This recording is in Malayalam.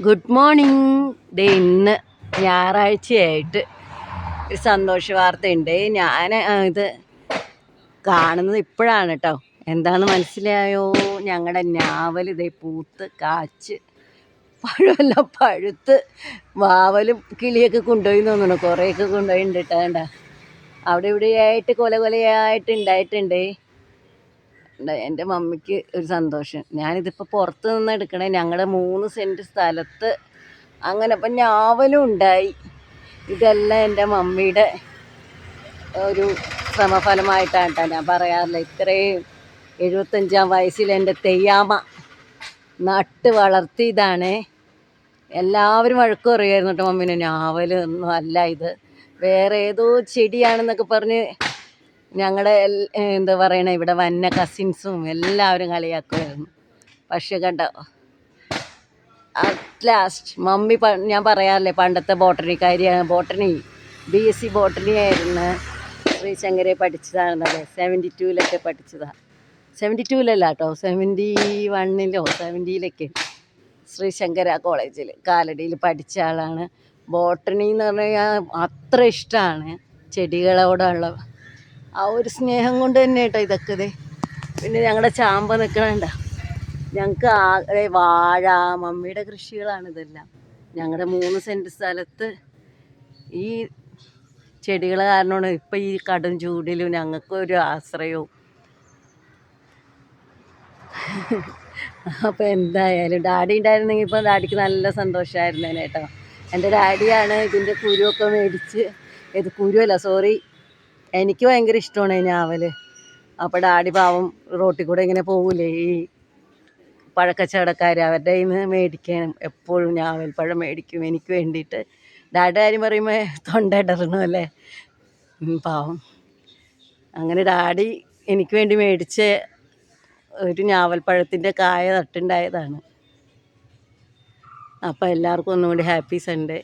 Good morning. ഇന്ന് ഞായറാഴ്ചയായിട്ട് ഒരു സന്തോഷ വാർത്തയുണ്ട്. ഞാൻ ഇത് കാണുന്നത് ഇപ്പോഴാണ് കേട്ടോ. എന്താണെന്ന് മനസ്സിലായോ? ഞങ്ങളുടെ ഞാവൽ ഇതേ പൂത്ത് കാച്ച് പഴമെല്ലാം പഴുത്ത് വാവലും കിളിയൊക്കെ കൊണ്ടുപോയി തോന്നുന്നു. കുറേയൊക്കെ കൊണ്ടുപോയിട്ടുണ്ട് കേട്ടോ. അവിടെ ഇവിടെയായിട്ട് കൊലയായിട്ട് ഉണ്ടായിട്ടുണ്ട്. എൻ്റെ മമ്മിക്ക് ഒരു സന്തോഷം. ഞാനിതിപ്പോൾ പുറത്ത് നിന്ന് എടുക്കണേ. ഞങ്ങളുടെ 3 സെൻറ്റ് സ്ഥലത്ത് അങ്ങനെ ഇപ്പം ഞാവലും ഉണ്ടായി. ഇതെല്ലാം എൻ്റെ മമ്മിയുടെ ഒരു ശ്രമഫലമായിട്ടാണ് കേട്ടോ. ഞാൻ പറയാറില്ല, ഇത്രയും 75-ാം വയസ്സിൽ എൻ്റെ തെയ്യാമ്മ നട്ട് വളർത്തിയതാണ്. എല്ലാവരും വഴക്ക് പറയുമായിരുന്നു കേട്ടോ മമ്മീനെ. ഞാവലൊന്നും അല്ല ഇത്, വേറെ ഏതോ ചെടിയാണെന്നൊക്കെ പറഞ്ഞ് ഞങ്ങളുടെ എന്താ പറയണേ, ഇവിടെ വന്ന കസിൻസും എല്ലാവരും കളിയാക്കുമായിരുന്നു. പക്ഷെ കണ്ടോ, അറ്റ് ലാസ്റ്റ് മമ്മി ഞാൻ പറയാറില്ലേ, പണ്ടത്തെ ബോട്ടണി BSc ബോട്ടണി ആയിരുന്നു. ശ്രീശങ്കരെ പഠിച്ചതാണെന്നത് 72-ലൊക്കെ പഠിച്ചതാണ്. 72-ലല്ല കേട്ടോ, 71-ലോ 70-ലൊക്കെ ശ്രീശങ്കര കോളേജിൽ കാലടിയിൽ പഠിച്ച ആളാണ്. ബോട്ടണി എന്ന് പറഞ്ഞാൽ അത്ര ഇഷ്ടമാണ് ചെടികളോടുള്ള ആ ഒരു സ്നേഹം കൊണ്ട് തന്നെ കേട്ടോ ഇതൊക്കെ. പിന്നെ ഞങ്ങളുടെ ചാമ്പ നിൽക്കണണ്ട, ഞങ്ങൾക്ക് വാഴ, മമ്മിയുടെ കൃഷികളാണിതെല്ലാം. ഞങ്ങളുടെ 3 സെൻറ്റ് സ്ഥലത്ത് ഈ ചെടികൾ കാരണമാണ് ഇപ്പം ഈ കടും ചൂടിലും ഞങ്ങൾക്കൊരു ആശ്രയവും. അപ്പോൾ എന്തായാലും ഡാഡി ഉണ്ടായിരുന്നെങ്കിൽ ഇപ്പോൾ ഡാഡിക്ക് നല്ല സന്തോഷമായിരുന്നേനെ കേട്ടോ. എൻ്റെ ഡാഡിയാണ് ഇതിൻ്റെ കുരുവൊക്കെ മേടിച്ച്, ഇത് കുരുവല്ല സോറി, എനിക്ക് ഭയങ്കര ഇഷ്ടമാണ് ഈ ഞാവൽ. അപ്പോൾ ഡാഡി പാവം റോട്ടിൽ കൂടെ ഇങ്ങനെ പോകില്ലേ ഈ പഴക്കച്ചവടക്കാർ, അവരുടെ കയ്യിൽ നിന്ന് മേടിക്കണം. എപ്പോഴും ഞാവൽ പഴം മേടിക്കും എനിക്ക് വേണ്ടിയിട്ട്. ഡാഡിയുടെ കാര്യം പറയുമ്പോൾ തൊണ്ടയിടറണം അല്ലേ, പാവം. അങ്ങനെ ഡാഡി എനിക്ക് വേണ്ടി മേടിച്ച ഒരു ഞാവൽപ്പഴത്തിൻ്റെ കായ നട്ടുണ്ടായതാണ്. അപ്പോൾ എല്ലാവർക്കും ഒന്നുകൂടി ഹാപ്പി സൺഡേ.